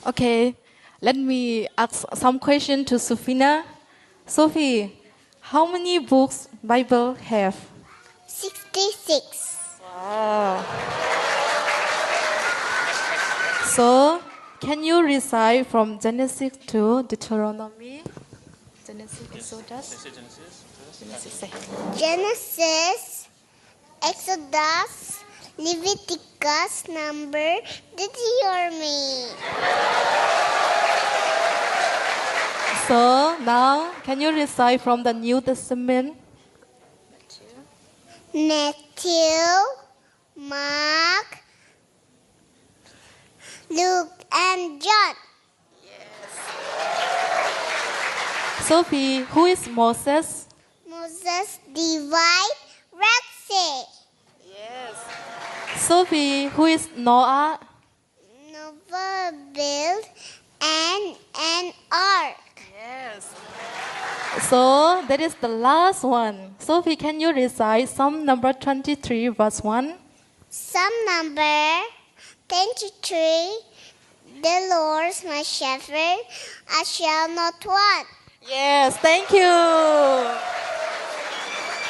Okay, let me ask some question to Sophina. Sophie, how many books Bible have? 66. Wow. So, can you recite from Genesis to Deuteronomy? Genesis, Exodus? Genesis. Genesis, Exodus, Leviticus, Number, Deuteronomy. So, now, can you recite from the New Testament? Matthew, Mark, Luke, and John. Sophie, who is Moses? Moses divide Red Sea. Sophie, who is Noah? Noah built an ark. So, that is the last one. Sophie, can you recite Psalm number 23, verse 1? Psalm number 23. The Lord is my shepherd, I shall not want. Yes, thank you.